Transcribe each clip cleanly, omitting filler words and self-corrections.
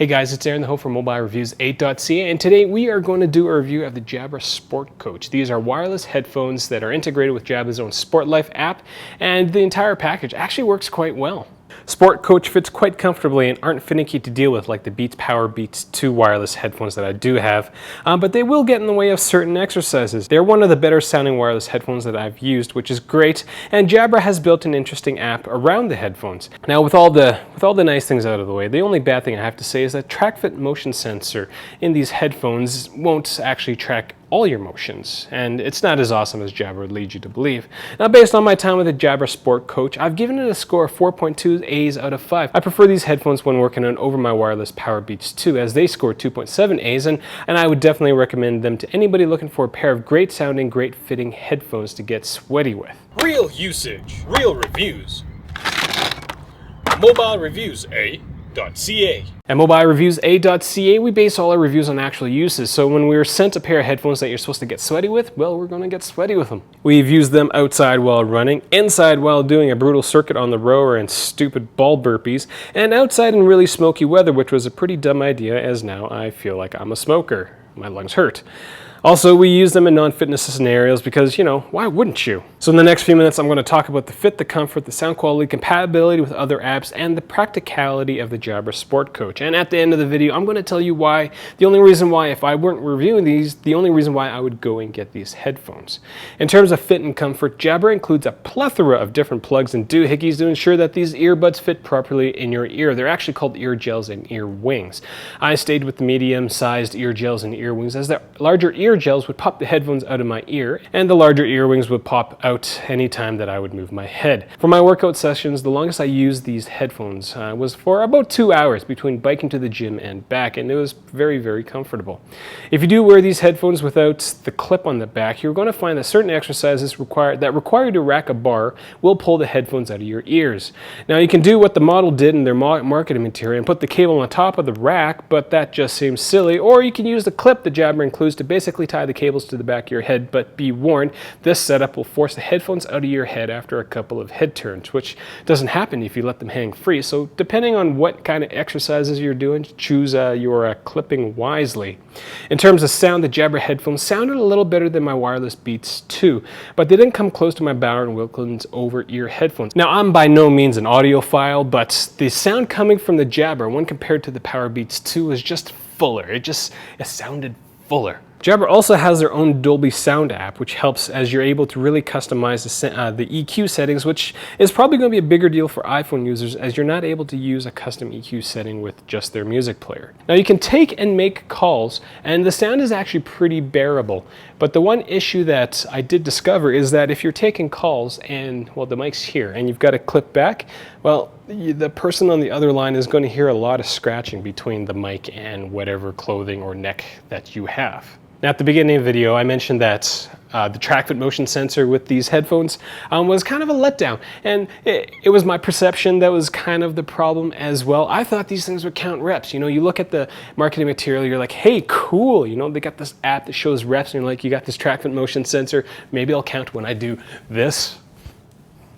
Hey guys, it's Aaron, the host for MobileReviews8.ca, and today we are going to do a review of the Jabra Sport Coach. These are wireless headphones that are integrated with Jabra's own Sport Life app, and the entire package actually works quite well. Sport Coach fits quite comfortably and aren't finicky to deal with like the Beats Powerbeats 2 wireless headphones that I do have, but they will get in the way of certain exercises. They're one of the better sounding wireless headphones that I've used, which is great, and Jabra has built an interesting app around the headphones. Now with all the nice things out of the way, the only bad thing I have to say is that TrackFit motion sensor in these headphones won't actually track all your motions, and it's not as awesome as Jabra would lead you to believe. Now, based on my time with the Jabra Sport Coach, I've given it a score of 4.2 A's out of 5. I prefer these headphones when working on over my wireless Powerbeats 2, as they score 2.7 A's, and I would definitely recommend them to anybody looking for a pair of great sounding, great fitting headphones to get sweaty with. Real usage, real reviews. MobileReviews8.ca. At MobileReviews8.ca, we base all our reviews on actual uses, so when we were sent a pair of headphones that you're supposed to get sweaty with, well, we're going to get sweaty with them. We've used them outside while running, inside while doing a brutal circuit on the rower and stupid ball burpees, and outside in really smoky weather, which was a pretty dumb idea, as now I feel like I'm a smoker. My lungs hurt. Also, we use them in non-fitness scenarios because, why wouldn't you? So in the next few minutes, I'm going to talk about the fit, the comfort, the sound quality, compatibility with other apps, and the practicality of the Jabra Sport Coach. And at the end of the video, I'm going to tell you why, the only reason why, if I weren't reviewing these, the only reason why I would go and get these headphones. In terms of fit and comfort, Jabra includes a plethora of different plugs and doohickeys to ensure that these earbuds fit properly in your ear. They're actually called eargels and earwings. I stayed with the medium-sized eargels and earwings, as the larger eargels would pop the headphones out of my ear, and the larger earwings would pop out anytime that I would move my head. For my workout sessions, the longest I used these headphones was for about 2 hours between biking to the gym and back, and it was very, very comfortable. If you do wear these headphones without the clip on the back, you're going to find that certain exercises that require you to rack a bar will pull the headphones out of your ears. Now you can do what the model did in their marketing material and put the cable on top of the rack, but that just seems silly. Or you can use the clip the Jabra includes to basically tie the cables to the back of your head, but be warned, this setup will force the headphones out of your head after a couple of head turns, which doesn't happen if you let them hang free. So depending on what kind of exercises you're doing, choose your clipping wisely. In terms of sound, the Jabra headphones sounded a little better than my wireless Beats 2, but they didn't come close to my Bowers and Wilkens over-ear headphones. Now, I'm by no means an audiophile, but the sound coming from the Jabra, when compared to the Powerbeats 2, was just fuller. It sounded fuller. Jabra also has their own Dolby Sound app, which helps as you're able to really customize the EQ settings, which is probably going to be a bigger deal for iPhone users, as you're not able to use a custom EQ setting with just their music player. Now you can take and make calls, and the sound is actually pretty bearable. But the one issue that I did discover is that if you're taking calls and, well, the mic's here, and you've got to clip back, well, the person on the other line is going to hear a lot of scratching between the mic and whatever clothing or neck that you have. Now, at the beginning of the video, I mentioned that the TrackFit motion sensor with these headphones was kind of a letdown, and it was my perception that was kind of the problem as well. I thought these things would count reps. You look at the marketing material, you're like, hey, cool, they got this app that shows reps, and you're like, you got this TrackFit motion sensor, maybe I'll count when I do this.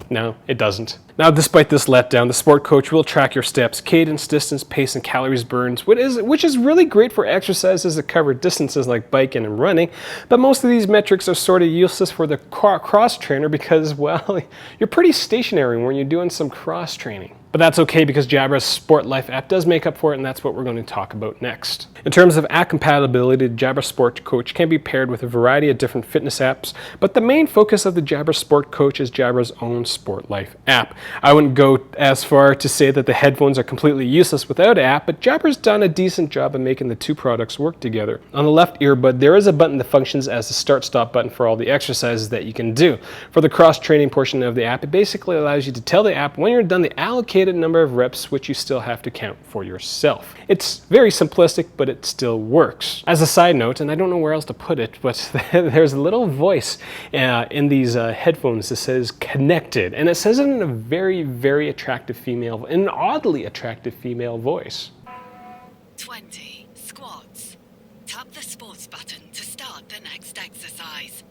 No, it doesn't. Now, despite this letdown, the Sport Coach will track your steps, cadence, distance, pace, and calories burned, which is really great for exercises that cover distances like biking and running, but most of these metrics are sort of useless for the cross trainer because, well, you're pretty stationary when you're doing some cross training. But that's okay because Jabra's Sport Life app does make up for it, and that's what we're going to talk about next. In terms of app compatibility, the Jabra Sport Coach can be paired with a variety of different fitness apps, but the main focus of the Jabra Sport Coach is Jabra's own Sport Life app. I wouldn't go as far to say that the headphones are completely useless without an app, but Jabra's done a decent job of making the two products work together. On the left earbud, there is a button that functions as the start-stop button for all the exercises that you can do. For the cross-training portion of the app, it basically allows you to tell the app when you're done the allocated number of reps, which you still have to count for yourself. It's very simplistic, but it still works. As a side note, and I don't know where else to put it, but there's a little voice in these headphones that says connected, and it says it in a very, very attractive female, an oddly attractive female voice. 20 squats. Tap the sports button to start the next exercise.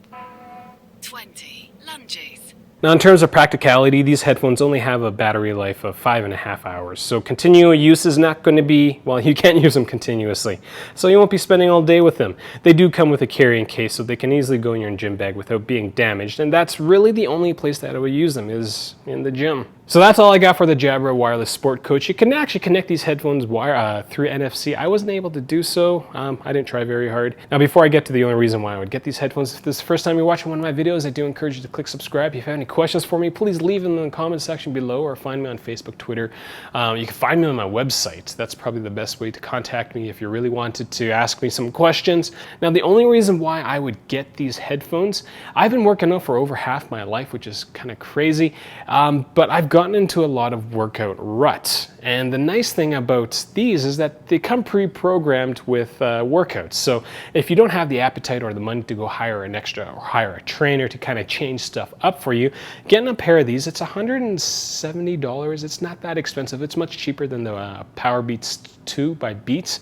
20 lunges. Now, in terms of practicality, these headphones only have a battery life of 5.5 hours. So continual use is not going to be, well, you can't use them continuously. So you won't be spending all day with them. They do come with a carrying case, so they can easily go in your gym bag without being damaged. And that's really the only place that I would use them, is in the gym. So that's all I got for the Jabra Wireless Sport Coach. You can actually connect these headphones through NFC. I wasn't able to do so. I didn't try very hard. Now, before I get to the only reason why I would get these headphones, if this is the first time you're watching one of my videos, I do encourage you to click subscribe. If you have any questions for me, please leave them in the comment section below, or find me on Facebook, Twitter. You can find me on my website. That's probably the best way to contact me if you really wanted to ask me some questions. Now, the only reason why I would get these headphones, I've been working out for over half my life, which is kind of crazy, but I've gotten into a lot of workout ruts. And the nice thing about these is that they come pre-programmed with workouts. So if you don't have the appetite or the money to go hire an extra or hire a trainer to kind of change stuff up for you, getting a pair of these, it's $170. It's not that expensive. It's much cheaper than the Powerbeats 2 by Beats.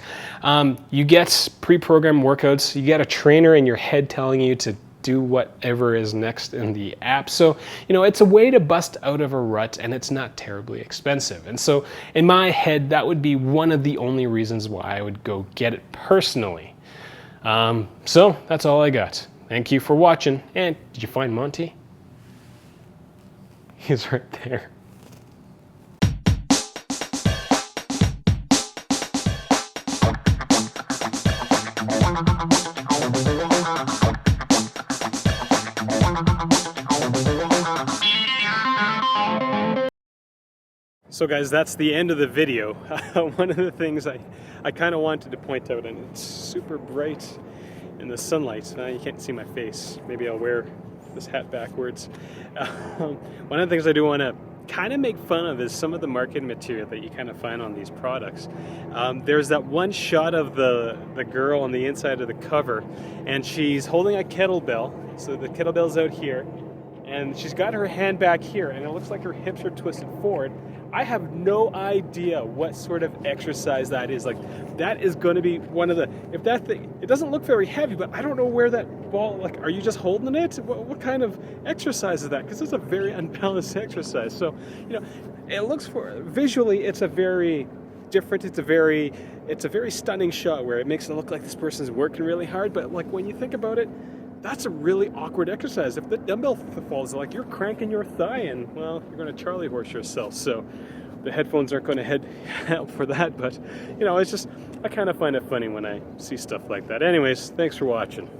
You get pre-programmed workouts. You get a trainer in your head telling you to do whatever is next in the app. So, it's a way to bust out of a rut, and it's not terribly expensive. And so in my head, that would be one of the only reasons why I would go get it personally. So that's all I got. Thank you for watching. And did you find Monty? He's right there. So guys, that's the end of the video. One of the things I kind of wanted to point out, and it's super bright in the sunlight. You can't see my face. Maybe I'll wear this hat backwards. One of the things I do want to kind of make fun of is some of the marketing material that you kind of find on these products. There's that one shot of the girl on the inside of the cover, and she's holding a kettlebell. So the kettlebell's out here, and she's got her hand back here, and it looks like her hips are twisted forward. I have no idea what sort of exercise that is. Like, that is going to be one of the, if that thing, it doesn't look very heavy, but I don't know where that ball, like, are you just holding it? What kind of exercise is that? Because it's a very unbalanced exercise. So, it looks visually, it's a very different, it's a very stunning shot where it makes it look like this person's working really hard. But like, when you think about it, that's a really awkward exercise. If the dumbbell falls, like, you're cranking your thigh, and well, you're going to Charlie horse yourself. So the headphones aren't going to help for that. But it's just, I kind of find it funny when I see stuff like that. Anyways, thanks for watching.